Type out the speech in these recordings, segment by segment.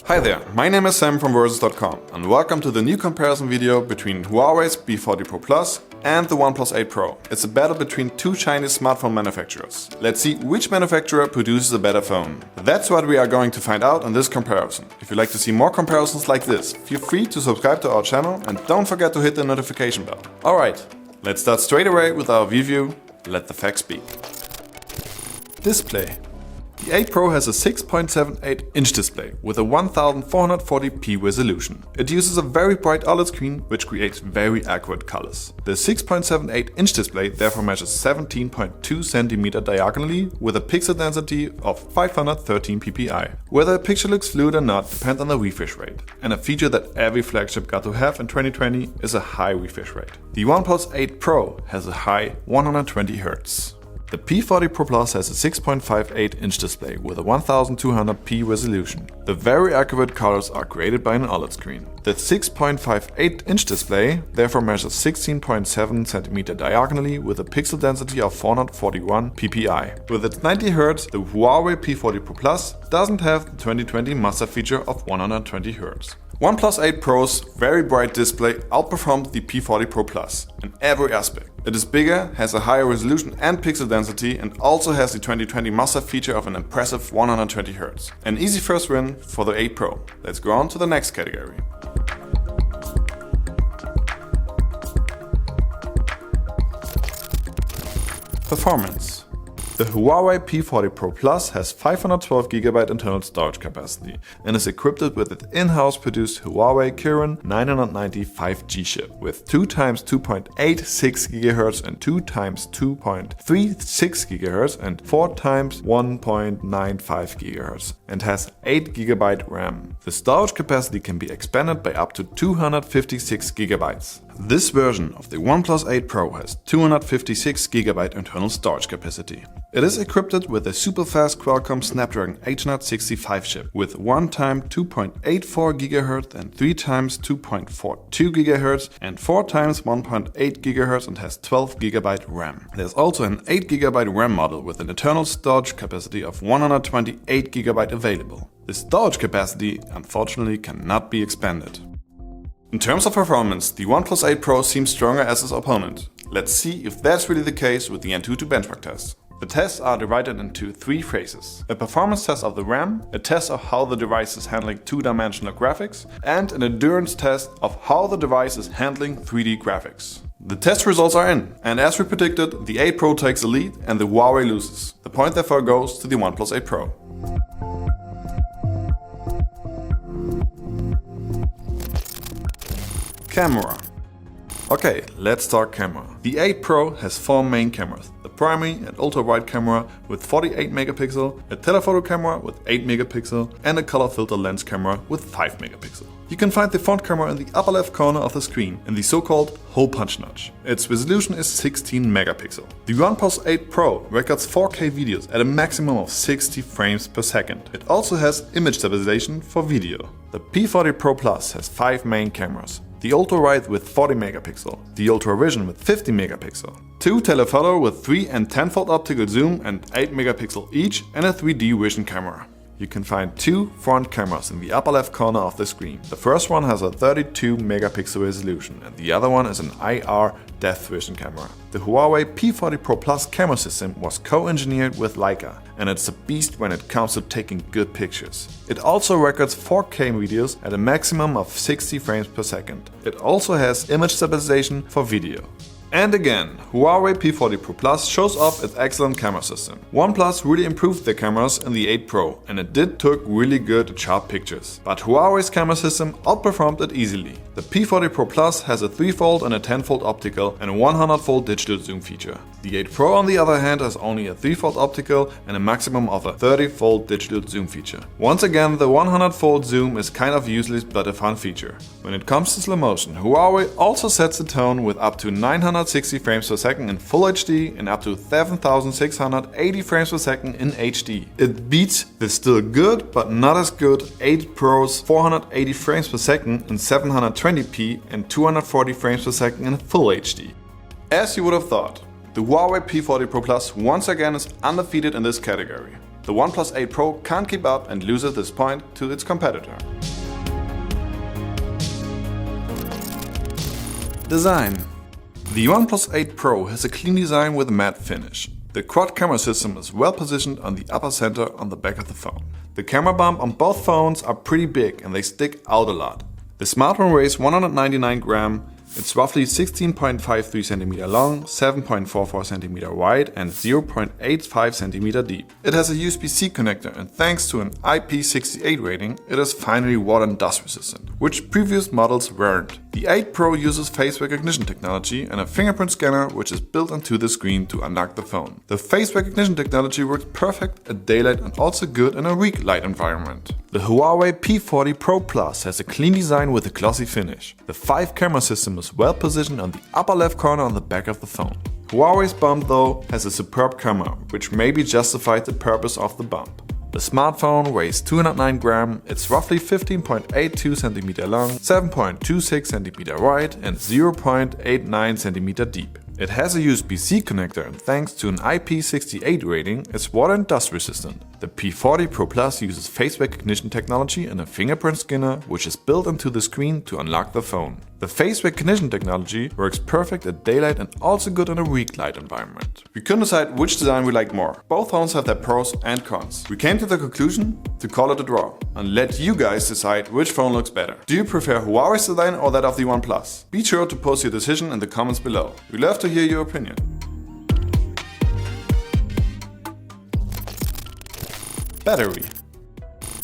Hi there, my name is Sam from Versus.com and welcome to the new comparison video between Huawei's P40 Pro Plus and the OnePlus 8 Pro. It's a battle between two Chinese smartphone manufacturers. Let's see which manufacturer produces a better phone. That's what we are going to find out in this comparison. If you'd like to see more comparisons like this, feel free to subscribe to our channel and don't forget to hit the notification bell. Alright, let's start straight away with our review. Let the facts speak. Display. The 8 Pro has a 6.78-inch display with a 1440p resolution. It uses a very bright OLED screen which creates very accurate colors. The 6.78-inch display therefore measures 17.2 cm diagonally with a pixel density of 513 ppi. Whether a picture looks fluid or not depends on the refresh rate, and a feature that every flagship got to have in 2020 is a high refresh rate. The OnePlus 8 Pro has a high 120 Hz. The P40 Pro Plus has a 6.58-inch display with a 1200p resolution. The very accurate colors are created by an OLED screen. The 6.58-inch display therefore measures 16.7 cm diagonally with a pixel density of 441 ppi. With its 90 Hz, the Huawei P40 Pro Plus doesn't have the 2020 must-have feature of 120 Hz. OnePlus 8 Pro's very bright display outperformed the P40 Pro Plus in every aspect. It is bigger, has a higher resolution and pixel density, and also has the 2020 must-have feature of an impressive 120 Hz. An easy first win for the 8 Pro. Let's go on to the next category. Performance. The Huawei P40 Pro Plus has 512GB internal storage capacity and is equipped with its in-house produced Huawei Kirin 990 5G chip with 2x 2.86 GHz and 2x 2.36 GHz and 4x 1.95 GHz and has 8GB RAM. The storage capacity can be expanded by up to 256 GB. This version of the OnePlus 8 Pro has 256GB internal storage capacity. It is equipped with a super-fast Qualcomm Snapdragon 865 chip with 1x 2.84 GHz and 3x 2.42 GHz and 4x 1.8 GHz and has 12GB RAM. There's also an 8GB RAM model with an internal storage capacity of 128GB available. The storage capacity unfortunately cannot be expanded. In terms of performance, the OnePlus 8 Pro seems stronger as its opponent. Let's see if that's really the case with the AnTuTu benchmark test. The tests are divided into three phases: a performance test of the RAM, a test of how the device is handling two-dimensional graphics, and an endurance test of how the device is handling 3D graphics. The test results are in, and as we predicted, the 8 Pro takes the lead and the Huawei loses. The point therefore goes to the OnePlus 8 Pro. Camera. Okay, let's talk camera. The 8 Pro has four main cameras: the primary and ultra-wide camera with 48 megapixel, a telephoto camera with 8 megapixel, and a color filter lens camera with 5 megapixel. You can find the front camera in the upper left corner of the screen in the so-called hole punch notch. Its resolution is 16 megapixel. The OnePlus 8 Pro records 4K videos at a maximum of 60 frames per second. It also has image stabilization for video. The P40 Pro Plus has five main cameras: the ultra-wide with 40 megapixel, the ultra-vision with 50 megapixel, two telephoto with 3 and 10-fold optical zoom and 8 megapixel each, and a 3D vision camera. You can find two front cameras in the upper left corner of the screen. The first one has a 32 megapixel resolution and the other one is an IR depth vision camera. The Huawei P40 Pro Plus camera system was co-engineered with Leica, and it's a beast when it comes to taking good pictures. It also records 4K videos at a maximum of 60 frames per second. It also has image stabilization for video. And again, Huawei P40 Pro Plus shows off its excellent camera system. OnePlus really improved their cameras in the 8 Pro, and it did took really good sharp pictures. But Huawei's camera system outperformed it easily. The P40 Pro Plus has a 3-fold and a 10-fold optical and a 100-fold digital zoom feature. The 8 Pro on the other hand has only a 3-fold optical and a maximum of a 30-fold digital zoom feature. Once again, the 100-fold zoom is kind of useless but a fun feature. When it comes to slow motion, Huawei also sets the tone with up to 960 frames per second in Full HD and up to 7680 frames per second in HD. It beats the still good but not as good 8 Pro's 480 frames per second in 720p and 240 frames per second in Full HD. As you would have thought, the Huawei P40 Pro Plus once again is undefeated in this category. The OnePlus 8 Pro can't keep up and loses this point to its competitor. Design. The OnePlus 8 Pro has a clean design with a matte finish. The quad camera system is well positioned on the upper center on the back of the phone. The camera bump on both phones are pretty big and they stick out a lot. The smartphone weighs 199 grams. It's roughly 16.53 cm long, 7.44 cm wide and 0.85 cm deep. It has a USB-C connector and thanks to an IP68 rating, it is finally water and dust resistant, which previous models weren't. The 8 Pro uses face recognition technology and a fingerprint scanner which is built onto the screen to unlock the phone. The face recognition technology works perfect at daylight and also good in a weak light environment. The Huawei P40 Pro Plus has a clean design with a glossy finish. The 5-camera system is well positioned on the upper left corner on the back of the phone. Huawei's bump though has a superb camera, which maybe justified the purpose of the bump. The smartphone weighs 209 grams, it's roughly 15.82 cm long, 7.26 cm wide and 0.89 cm deep. It has a USB-C connector and thanks to an IP68 rating, it's water and dust resistant. The P40 Pro Plus uses face recognition technology and a fingerprint scanner which is built into the screen to unlock the phone. The face recognition technology works perfect at daylight and also good in a weak light environment. We couldn't decide which design we liked more. Both phones have their pros and cons. We came to the conclusion to call it a draw and let you guys decide which phone looks better. Do you prefer Huawei's design or that of the OnePlus? Be sure to post your decision in the comments below. We'd love to hear your opinion. Battery.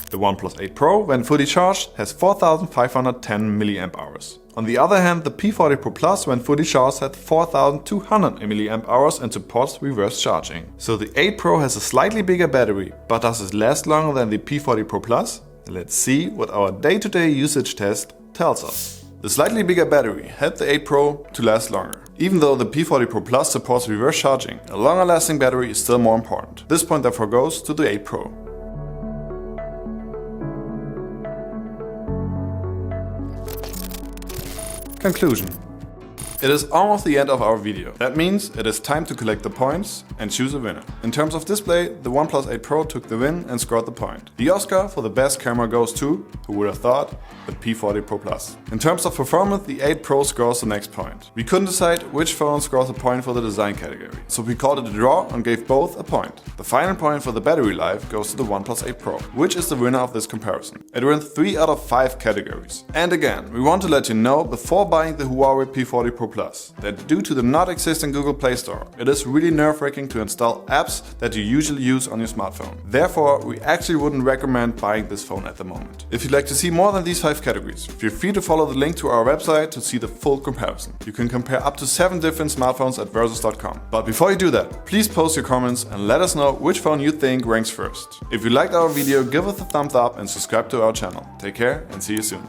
The OnePlus 8 Pro, when fully charged, has 4510 mAh. On the other hand, the P40 Pro Plus, when fully charged, had 4200 mAh and supports reverse charging. So the 8 Pro has a slightly bigger battery, but does it last longer than the P40 Pro Plus? Let's see what our day-to-day usage test tells us. The slightly bigger battery helped the 8 Pro to last longer. Even though the P40 Pro Plus supports reverse charging, a longer lasting battery is still more important. This point therefore goes to the 8 Pro. Conclusion. It is almost the end of our video. That means it is time to collect the points and choose a winner. In terms of display, the OnePlus 8 Pro took the win and scored the point. The Oscar for the best camera goes to, who would have thought, the P40 Pro Plus. In terms of performance, the 8 Pro scores the next point. We couldn't decide which phone scores a point for the design category, so we called it a draw and gave both a point. The final point for the battery life goes to the OnePlus 8 Pro, which is the winner of this comparison. It won 3 out of 5 categories. And again, we want to let you know before buying the Huawei P40 Pro Plus that due to the not existing Google Play Store, it is really nerve-wracking to install apps that you usually use on your smartphone. Therefore, we actually wouldn't recommend buying this phone at the moment. If you'd like to see more than these 5 categories, feel free to follow the link to our website to see the full comparison. You can compare up to 7 different smartphones at versus.com. But before you do that, please post your comments and let us know which phone you think ranks first. If you liked our video, give us a thumbs up and subscribe to our channel. Take care and see you soon.